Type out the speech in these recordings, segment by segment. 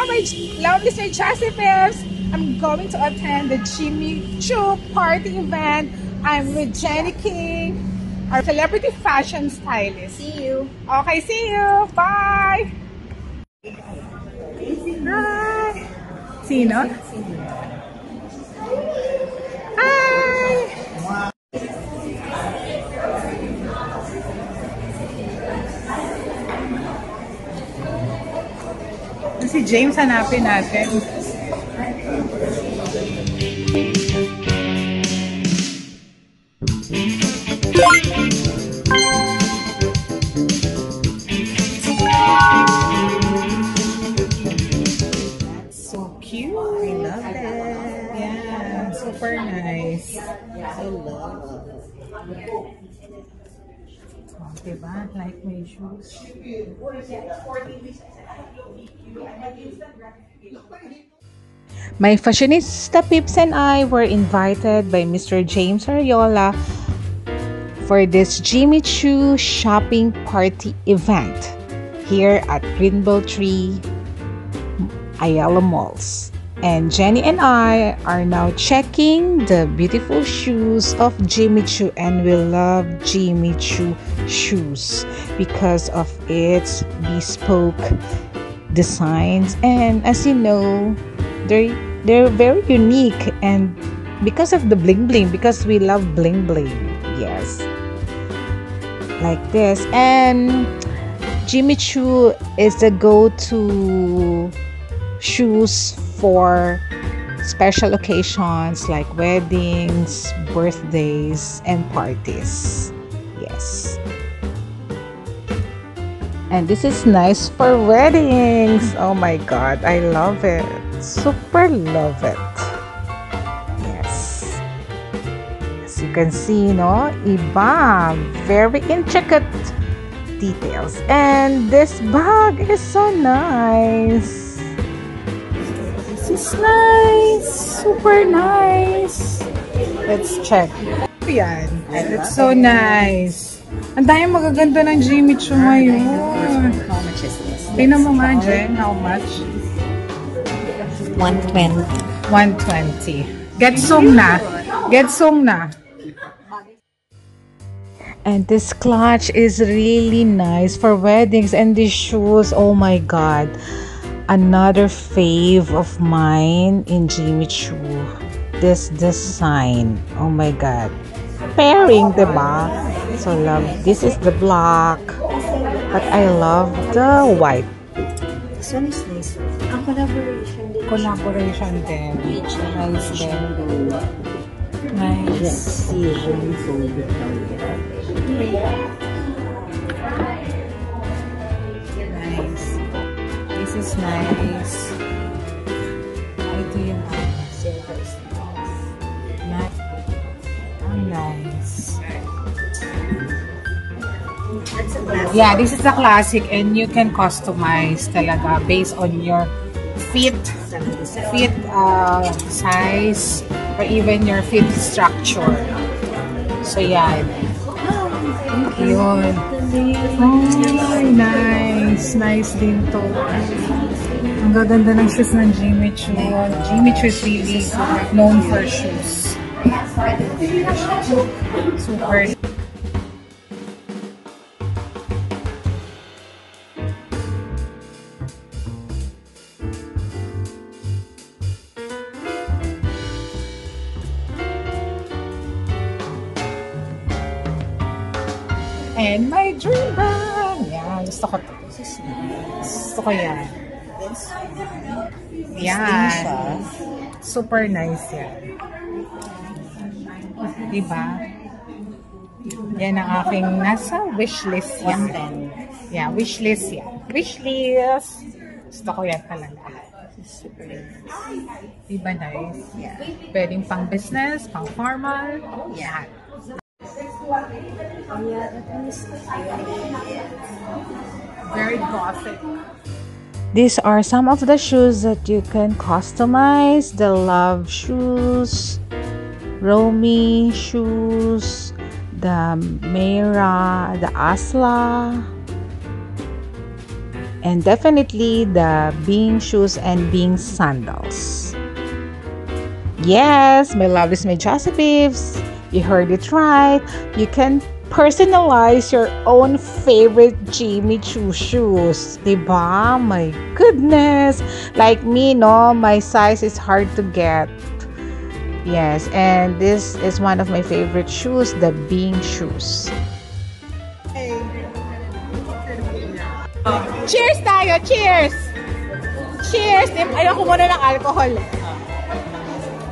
hello, Mr. Chassie Phipps. I'm going to attend the Jimmy Choo party event. I'm with Jenny King, our celebrity fashion stylist. See you. Okay, see you. Bye. Hi. Sino? Hi. Si James, hanapin natin. So cute. I love it. Yeah, super nice. I love it. Oh, diba? Like my shoes. My fashionista peeps and I were invited by Mr. James Ariola for this Jimmy Choo shopping party event here at Rainbow Tree Ayala Malls. And Jenny and I are now checking the beautiful shoes of Jimmy Choo, and we love Jimmy Choo shoes because of its bespoke designs, and as you know, they're very unique, and because of the bling bling, because we love bling bling. Yes, like this. And Jimmy Choo is the go-to shoes for special occasions like weddings, birthdays, and parties. Yes. And this is nice for weddings. Oh my god, I love it. Super love it. Yes. As you can see, no? Iba. Very intricate details. And this bag is so nice. This is nice. Super nice. Let's check. Yan. It's so nice. Ang dami magaganda ng Jimmy Choo ngayon. How much is this? Tingnan mo nga, Jen. How much? 120. 120. Getsong na. Getsong na. And this clutch is really nice for weddings. And these shoes, oh my god. Another fave of mine in Jimmy Choo. This design. Oh my god. Pairing, diba? So love. This is the black. But I love the white. This one is nice. A collaboration din. Collaboration din. Nice din. Nice. Precision folded Victoria. Nice. This is nice. Ito yung Silver stars. nice. Nice. That's a classic. Yeah, this is the classic, and you can customize talaga based on your feet size, or even your feet structure. So yeah. Yun. Oh, nice. Nice din to. Ang gaganda ng shoes ng Jimmy Choo. Jimmy Choo is really known for shoes. Super. And my dream bag. Yeah, gusto ko to. Gusto ko yan. Yan. Super nice yan. Diba? Yan ang aking nasa wishlist yan. Yeah, wishlist yan. Wishlist. Gusto ko yan talaga. Diba nice? Yeah. Pwedeng pang business, pang formal. Yan. Very gothic. These are some of the shoes that you can customize. The Love shoes, Romy shoes, the Mayra, the Asla. And definitely the Bing shoes and Bing sandals. Yes, my love is my Jossie Beeps. You heard it right. You can personalize your own favorite Jimmy Choo shoes. Diba? My goodness. Like me, no? My size is hard to get. Yes, and this is one of my favorite shoes, the Bing shoes. Cheers tayo! Cheers! Cheers! Ayoko muna ng alcohol.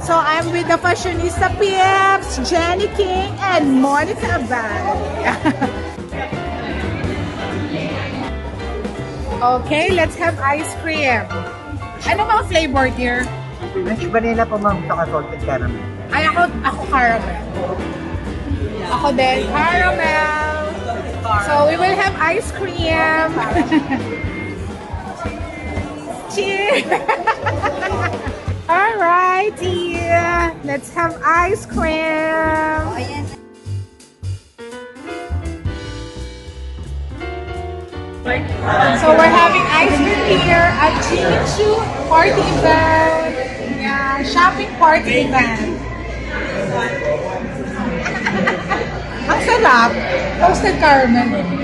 So, I'm with the fashionista Pips, Jenny King, and Monica Abad. Okay, let's have ice cream. Ano mga flavor, dear? Vanilla po ma'am, saka salted caramel. Ay, ako caramel. Ako din, caramel. So, we will have ice cream. Cheers! Alrighty, let's have ice cream. So we're having ice cream here at Jimmy Choo party event. Yeah, shopping party event. Ang sarap. Toasted caramel.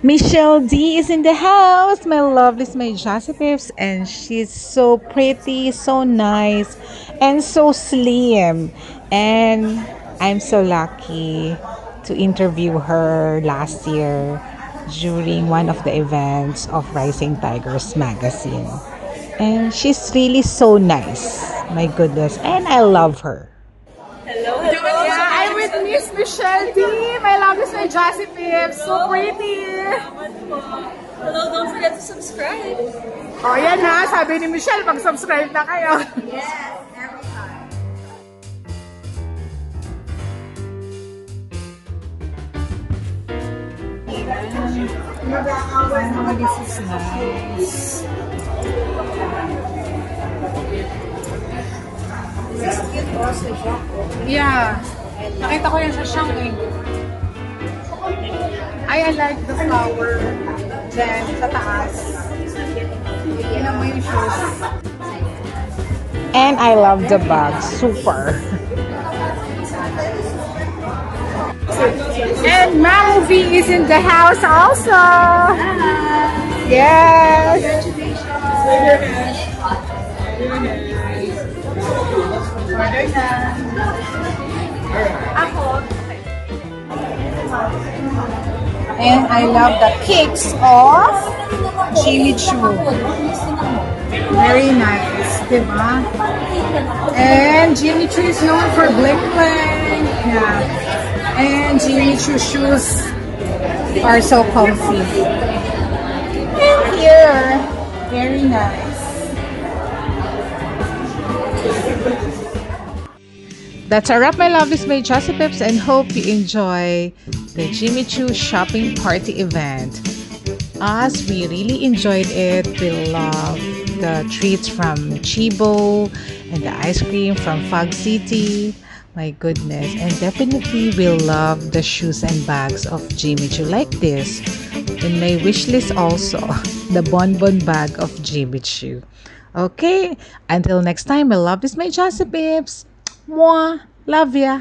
Michelle D is in the house. My love is my Jossie Beeps, and she's so pretty, so nice, and so slim. And I'm so lucky to interview her last year during one of the events of Rising Tigers magazine. And she's really so nice. My goodness. And I love her. Hello. Yeah, I'm with Miss Michelle D. My love is my Jossie Beeps. So pretty. Hello, don't forget to subscribe. Oh, yan ha. Sabi ni Michelle, mag-subscribe na kayo. Yes, every time. Oh, this is nice. Yeah. Nakita ko yan sa Shanghai. I like the flower. Then, sa taas. Yan mo yung shoes. And I love the bag. Super. And Mamu V is in the house also. Yes. And I love the kicks of Jimmy Choo. Very nice, diba? And Jimmy Choo is known for bling bling. Yeah. And Jimmy Choo shoes are so comfy. And here, very nice. That's a wrap, my lovelies, my Jossie Beeps, and hope you enjoy the Jimmy Choo shopping party event. Us, we really enjoyed it. We love the treats from Chibo and the ice cream from Fog City. My goodness. And definitely we'll love the shoes and bags of Jimmy Choo like this. In my wish list also, the bonbon bag of Jimmy Choo. Okay, until next time, my love is my Jossie Beeps. Mwah! Love ya!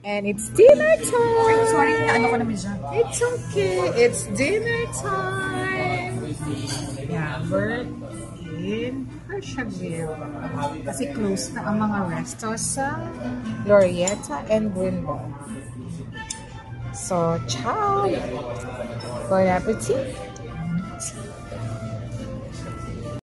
And it's dinner time! Sorry, ano ko naman siya. It's okay. It's dinner time. Yeah, we're in Hersheyville. Kasi close na ang mga restos sa Glorieta and Greenball. So, ciao! Bon appetit!